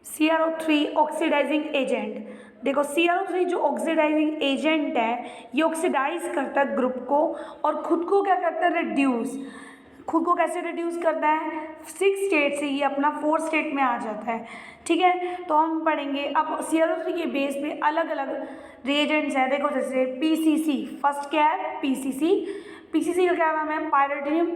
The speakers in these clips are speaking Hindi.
CrO3 oxidising agent. देखो CrO3 जो ऑक्सीडाइजिंग एजेंट है ये ऑक्सीडाइज करता है ग्रुप को और खुद को क्या करता है, रिड्यूस। खुद को कैसे रिड्यूस करता है, 6 स्टेट से ये अपना 4 स्टेट में आ जाता है। ठीक है, तो हम पढ़ेंगे अब CrO3 के बेस पे अलग अलग रिएजेंट्स हैं। देखो जैसे PCC, फर्स्ट क्या है PCC का क्या नाम है, पायरेडियम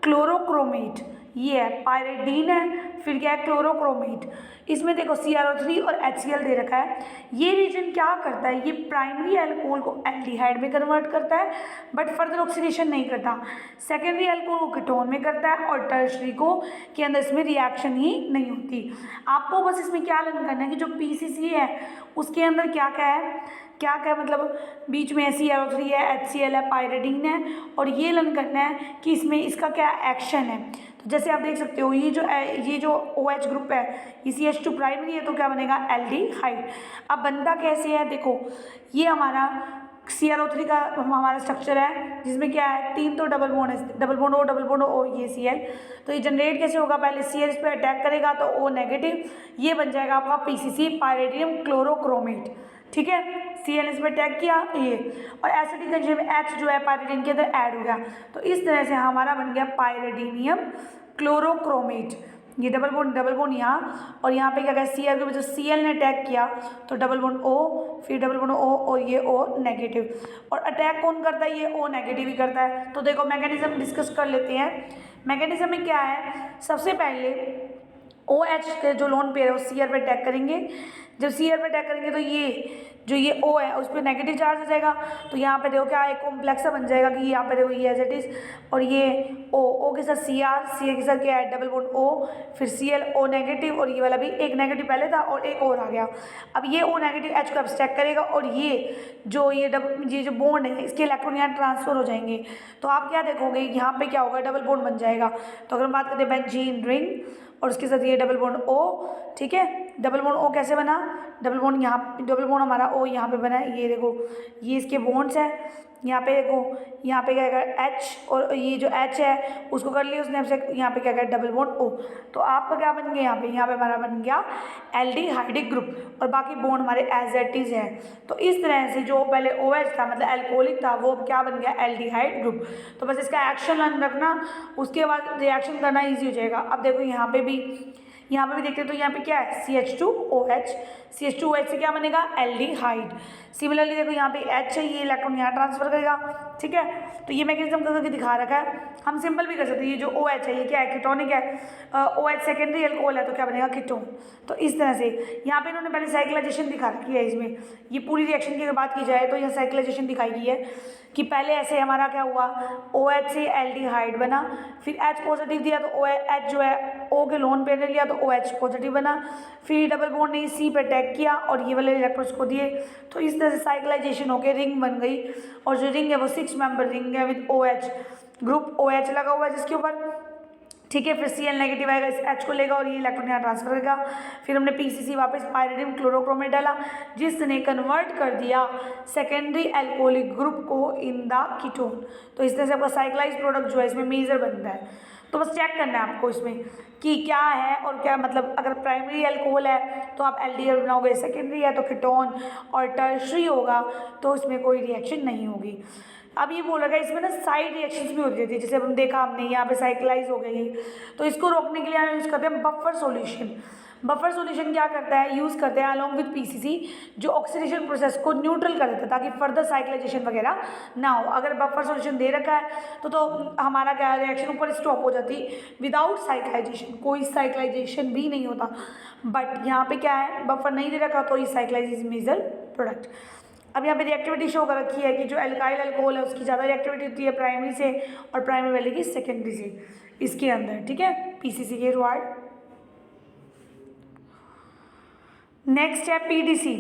क्लोरोक्रोमेट। ये है पायरेडीन है, फिर क्या है क्लोरोक्रोमेट। इसमें देखो CrO3 और HCl दे रखा है। ये रीजन क्या करता है, ये प्राइमरी अल्कोहल को एल्डिहाइड में कन्वर्ट करता है बट फर्दर ऑक्सीडेशन नहीं करता। सेकेंडरी अल्कोहल को कीटोन में करता है और टर्शरी को के अंदर इसमें रिएक्शन ही नहीं होती। आपको बस इसमें क्या लर्न करना है कि जो PCC है उसके अंदर क्या क्या है, क्या क्या मतलब बीच में CrO3 है, HCl है, पायरेडीन है, और ये लर्न करना है कि इसमें इसका क्या एक्शन है। तो जैसे आप देख सकते हो ये जो OH ग्रुप है ये CH2 प्राइमरी है तो क्या बनेगा, एल्डिहाइड। अब बनता कैसे है, देखो ये हमारा CrO3 का हमारा स्ट्रक्चर है जिसमें क्या है 3 तो डबल बॉन्ड है, डबल बॉन्ड O ये Cl। तो ये जनरेट कैसे होगा, पहले Cl इस पर अटैक करेगा तो O नेगेटिव, ये बन जाएगा आपका PCC, पायरेडियम क्लोरोक्रोमेट। ठीक है, Cl इस पर अटैक किया ये, और एसिडिक कंडीशन में H जो है पायरेडिन के अंदर ऐड हो गया। तो इस तरह से हमारा बन गया पायरेडीनियम क्लोरोक्रोमेट। ये डबल बॉन्ड यहाँ, और यहाँ पे क्या कहा Cl के वजह से Cl ने अटैक किया तो डबल बॉन्ड O, फिर डबल बॉन्ड O और ये O नेगेटिव। और अटैक कौन करता है, ये O नेगेटिव ही करता है। तो देखो मैकेनिज्म डिस्कस कर लेते हैं। मैकेनिज्म में क्या है, सबसे पहले OH के जो लोन पेयर है वो Cl पे अटैक करेंगे। जब Cl पे अटैक करेंगे तो ये जो ये O है उस पर नेगेटिव चार्ज हो जाएगा। तो यहाँ पे देखो क्या एक कॉम्प्लेक्स बन जाएगा कि यहाँ पे देखो ये एज इट इज, और ये O के साथ Cl के साथ क्या है डबल बॉन्ड O, फिर Cl O नेगेटिव, और ये वाला भी एक नेगेटिव पहले था और एक और आ गया। अब ये O नेगेटिव H को अब्स्ट्रैक्ट करेगा और ये जो बॉन्ड है इसके इलेक्ट्रॉन यहाँ ट्रांसफर हो जाएंगे। तो आप क्या देखोगे यहाँ पे क्या होगा, डबल बॉन्ड बन जाएगा। तो अगर हम बात करते हैं बेंजीन रिंग और उसके साथ ये डबल बॉन्ड O, ठीक है, डबल बॉन्ड O कैसे बना, डबल बॉन्ड हमारा O यहाँ पे बना है। ये देखो ये इसके बॉन्ड्स है, यहाँ पे देखो यहाँ पे क्या करेगा H, और ये जो H है उसको कर लिया उसने हमसे, यहाँ पे क्या करेगा डबल बॉन्ड O। तो आपका क्या बन गया, यहाँ पे हमारा बन गया एल्डिहाइडिक ग्रुप, और बाकी बॉन्ड हमारे एज इट इज है। तो इस तरह से जो पहले OH था मतलब एल्कोहलिक था वो क्या बन गया, एल्डिहाइड ग्रुप। तो बस इसका एक्शन लर्न रखना, उसके बाद रिएक्शन करना ईजी हो जाएगा। अब देखो यहाँ पे भी देखते हैं तो यहाँ पे क्या है CH2OH, CH2OH से क्या बनेगा, एल्डिहाइड। सिमिलरली देखो यहाँ पे H है, ये इलेक्ट्रॉन यहाँ ट्रांसफर करेगा। ठीक है, तो ये मैकेनिज्म करके दिखा रखा है। हम सिंपल भी कर सकते हैं, ये जो OH है ये क्या है, कीटोनिक है। OH सेकेंडरी अल्कोहल है तो क्या बनेगा, कीटोन। तो इस तरह से यहाँ पे इन्होंने पहले साइक्लाइजेशन दिखा रखी है। इसमें ये पूरी रिएक्शन की अगर बात की जाए तो यहाँ साइक्लाइजेशन दिखाई गई है कि पहले ऐसे हमारा क्या हुआ, OH से एल्डिहाइड बना, फिर H पॉजिटिव दिया तो H जो है O के लोन पेयर ने लिया तो OH पॉजिटिव बना, फिर डबल बॉन्ड ने C पे अटैक किया और ये वाले इलेक्ट्रॉन्स को दिए। तो इस तरह से साइक्लाइजेशन होकर रिंग बन गई, और जो रिंग है वो 6 मेंबर रिंग है विद OH ग्रुप, OH लगा हुआ है जिसके ऊपर। ठीक है, फिर Cl नेगेटिव आएगा, इस H को लेगा और ये इलेक्ट्रॉन यहाँ ट्रांसफर करेगा। फिर हमने PCC वापस पायरेडियम क्लोरोक्रोमेट डाला जिसने कन्वर्ट कर दिया सेकेंडरी अल्कोहलिक ग्रुप को इन द कीटोन। तो इस तरह से आपका साइक्लाइज प्रोडक्ट जो है इसमें मेजर बनता है। तो बस चेक करना है आपको इसमें कि क्या है और क्या, मतलब अगर प्राइमरी अल्कोहल है तो आप एल्डिहाइड बनाओगे, सेकेंडरी है तो कीटोन, और टर्शरी होगा तो उसमें कोई रिएक्शन नहीं होगी। अब ये बोला गया इसमें ना साइड रिएक्शंस भी होती रहती है, जैसे अब हम देखा हमने यहाँ पे साइक्लाइज हो गई, तो इसको रोकने के लिए हम यूज़ करते हैं बफर सॉल्यूशन। बफर सॉल्यूशन क्या करता है, यूज़ करते हैं अलोंग विद PCC, जो ऑक्सीडेशन प्रोसेस को न्यूट्रल कर देता है ताकि फर्दर साइक्लाइजेशन वगैरह ना हो। अगर बफर सॉल्यूशन दे रखा है तो हमारा क्या रिएक्शन ऊपर स्टॉप हो जाती विदाउट साइक्लाइजेशन, कोई साइक्लाइजेशन भी नहीं होता। बट यहाँ पे क्या है, बफर नहीं दे रखा तो ये साइक्लाइज इज मेजर प्रोडक्ट। अब यहाँ पे रिएक्टिविटी शो कर रखी है कि जो एल्काइल अल्कोहल है उसकी ज़्यादा रिएक्टिविटी होती है प्राइमरी से, और प्राइमरी वाले की सेकेंडरी से इसके अंदर। ठीक है, PCC के रिवार्ड। नेक्स्ट है PDC,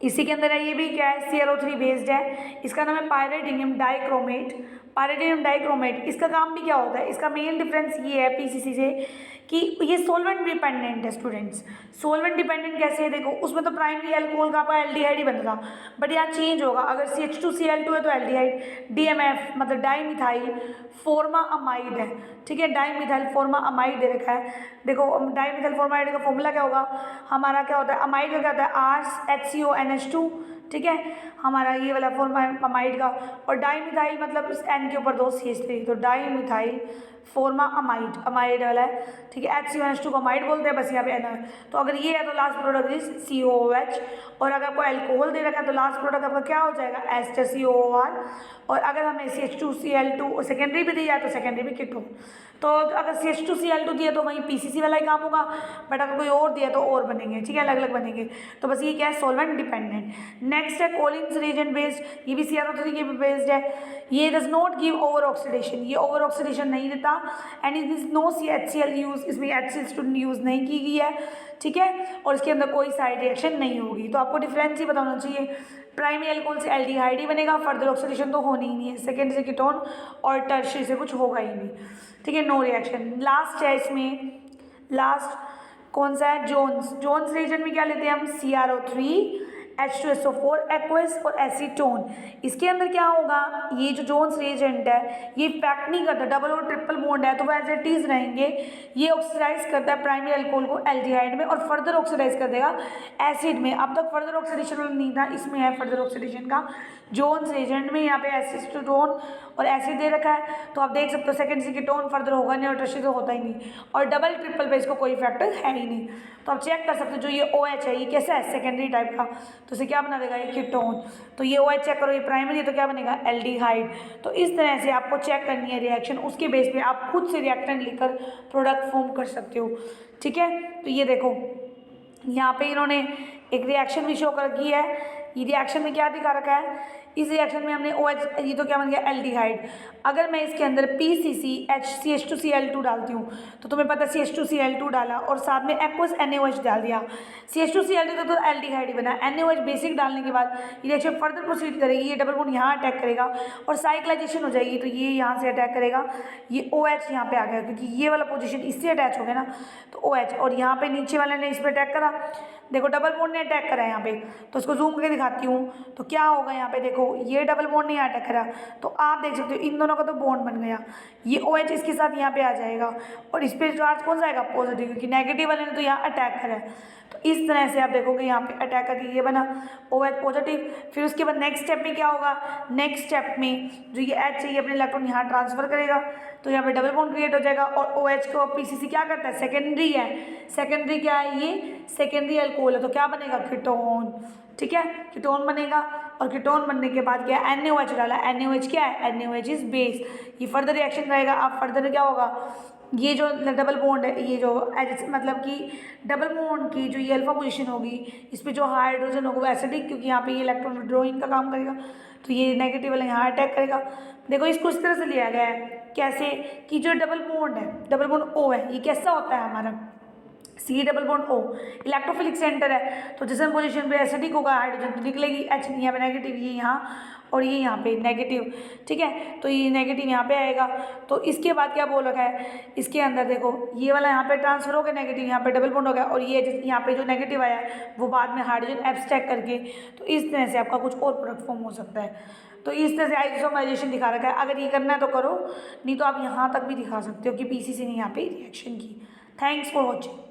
इसी के अंदर है, ये भी क्या है CrO3 बेस्ड है। इसका नाम है पायरेडियम डाइक्रोमेट, पैरेडियम डाइक्रोमेट, इसका काम भी क्या होता है, इसका मेन डिफरेंस ये है पीसीसी से कि ये सोलवेंट डिपेंडेंट है स्टूडेंट्स। सोलवेंट डिपेंडेंट कैसे है, देखो उसमें तो प्राइमरी अल्कोहल का आपका एल्डिहाइड ही बनता था, बट यहाँ चेंज होगा। अगर CH2Cl2 है तो एल्डिहाइड, DMF मतलब डाईमिथाइल फॉर्माअमाइड है, ठीक है, डाईमिथाइल फॉर्माअमाइड दे रखा है। देखो डाईमिथाइल फॉर्माइड का फॉर्मूला क्या होगा, हमारा क्या होता है, अमाइड का क्या होता है, RHCONH2, ठीक है, हमारा ये वाला फॉर्माअमाइड का, और डाईमिथाइल मतलब N के ऊपर 2 CH3, तो डाईमिथाइल फॉर्माअमाइड, अमाइड वाला है, ठीक है, HCONH2 को अमाइड बोलते हैं, बस यहाँ पे N है। तो अगर ये है तो लास्ट प्रोडक्ट इज COOH, और अगर आपको अल्कोहल दे रखा है तो लास्ट प्रोडक्ट आपका क्या हो जाएगा, एस्टर COOR, और अगर हमें CH2Cl2 सेकेंडरी भी दी जाए तो सेकेंडरी भी कीटोन। तो अगर CH2Cl2 दिया तो वहीं PCC वाला ही काम होगा, बट अगर कोई और दिया तो और बनेंगे, ठीक है, अलग अलग बनेंगे। तो बस ये क्या है, सॉल्वेंट डिपेंडेंट। नेक्स्ट है कोलिन्स रिएजेंट बेस्ड, ये भी CrO3 के बेस्ड है। ये does not give over oxidation, ये ओवर ऑक्सीडेशन नहीं देता, and it is no HCl use, इसमें HCl स्टूडेंट यूज नहीं की गई है, ठीक है, और इसके अंदर कोई साइड रिएक्शन नहीं होगी। तो आपको डिफरेंस ही बताना चाहिए, प्राइमरी अल्कोहल से एल्डिहाइड ही बनेगा, फर्दर ऑक्सीडेशन तो होनी ही नहीं है, सेकेंडरी से कीटोन और टर्शियरी से कुछ होगा ही नहीं, ठीक है, नो रिएक्शन। लास्ट है इसमें, लास्ट कौन सा है, जोन्स रिएजेंट में क्या लेते हैं हम, CrO3 H2SO4 एक्वस और एसीटोन। इसके अंदर क्या होगा, ये जो जोन्स रिएजेंट है ये इफेक्ट नहीं करता, डबल और ट्रिपल बॉन्ड है तो वो एज इट इज रहेंगे। ये ऑक्सीडाइज करता है प्राइमरी अल्कोहल को एल्डिहाइड में और फर्दर ऑक्सीडाइज कर देगा एसिड में। अब तक फर्दर ऑक्सीडेशन नहीं था, इसमें है फर्दर ऑक्सीडेशन का। जोन्स रिएजेंट में यहाँ पे एसीटोन और एसिड दे रखा है, तो आप देख सकते हो सेकेंड से कीटोन फर्दर होगा नहीं और टर्शियरी तो होता ही नहीं, और डबल ट्रिपल पे इसको कोई फैक्टर है ही नहीं। तो आप चेक कर सकते हो, जो ये OH है ये कैसा है, सेकेंडरी टाइप का, तो इसे क्या बना देगा, ये कीटोन। तो ये OH चेक करो, ये प्राइमरी है तो क्या बनेगा, एल्डिहाइड। तो इस तरह से आपको चेक करनी है रिएक्शन, उसके बेस पे आप खुद से रिएक्टेंट लिखकर प्रोडक्ट फॉर्म कर सकते हो, ठीक है। तो ये देखो यहाँ पे इन्होंने एक रिएक्शन भी शो कर रखी है, ये रिएक्शन में क्या दिखा रखा है, इस रिएक्शन में हमने OH, ये तो क्या बन गया, एल्डिहाइड। अगर मैं इसके अंदर PCC CH2Cl2 डालती हूँ तो तुम्हें पता है CH2Cl2 डाला और साथ में एक्वस NaOH डाल दिया, CH2Cl2 तो एल्डिहाइड ही बना, NaOH बेसिक डालने के बाद ये रिएक्शन फर्दर प्रोसीड करेगी, ये डबल बॉन्ड यहाँ अटैक करेगा और साइक्लाइजेशन हो जाएगी, तो ये यहाँ से अटैक करेगा, ये OH यहाँ पे आ गया क्योंकि ये वाला पोजीशन इससे अटैच हो गया ना, तो OH, और यहाँ पे नीचे वाले ने इस पर अटैक करा, देखो डबल बॉन्ड ने अटैक करा यहाँ पे, तो इसको जूम करके दिखाती हूँ तो क्या होगा, यहाँ पे देखो ये डबल बॉन्ड नहीं अटैक करा, तो आप देख सकते हो इन दोनों का तो बॉन्ड बन गया, ये OH इसके साथ यहाँ पे आ जाएगा और इस पर चार्ज कौन सा आएगा, पॉजिटिव, क्योंकि नेगेटिव वाले ने तो यहाँ अटैक करा है। तो इस तरह से आप देखोगे यहाँ पे अटैक करके ये बना OH पॉजिटिव। फिर उसके बाद नेक्स्ट स्टेप में क्या होगा, नेक्स्ट स्टेप में जो ये H है ये अपने इलेक्ट्रॉन यहाँ ट्रांसफर करेगा, तो यहाँ पे डबल बॉन्ड क्रिएट हो जाएगा और OH को PCC क्या करता है, सेकेंडरी है, सेकेंडरी क्या है, ये सेकेंडरी अल्कोहल है, तो क्या बनेगा, कीटोन, ठीक है, कीटोन बनेगा। और कीटोन बनने के बाद क्या है, NaOH डाला, NaOH क्या है, NaOH इज बेस, ये फर्दर रिएक्शन करेगा। अब फर्दर क्या होगा, ये जो डबल बॉन्ड है, ये जो मतलब कि डबल बॉन्ड की जो ये अल्फा पोजीशन होगी, इस पर जो हाइड्रोजन होगा वो एसिडिक, क्योंकि यहाँ पे ये इलेक्ट्रॉन विड्रॉइंग का काम करेगा, तो ये नेगेटिव वाला यहाँ अटैक करेगा। देखो इसको इस तरह से लिया गया है, कैसे कि जो डबल बॉन्ड है, डबल बॉन्ड O है, ये कैसा होता है हमारा, C double bond O electrophilic centre है, तो जिस पोजीशन पे एसिडिक होगा हाइड्रोजन तो निकलेगी H, यहाँ पे नेगेटिव, ये यहाँ और ये यहाँ पे नेगेटिव, ठीक है, तो ये नेगेटिव यहाँ पे आएगा। तो इसके बाद क्या बोल रखा है, इसके अंदर देखो ये वाला यहाँ पे ट्रांसफर हो गया नेगेटिव, यहाँ पे डबल बॉन्ड हो गया, और ये यहाँ पे जो नेगेटिव आया है वो बाद में हाइड्रोजन एब्स्ट्रैक्ट करके, तो इस तरह से आपका कुछ और प्रोडक्ट फॉर्म हो सकता है। तो इस तरह से आइसोमराइजेशन दिखा रखा है, अगर ये करना है तो करो, नहीं तो आप यहाँ तक भी दिखा सकते हो कि PCC ने यहाँ पे रिएक्शन की। Thanks for watching.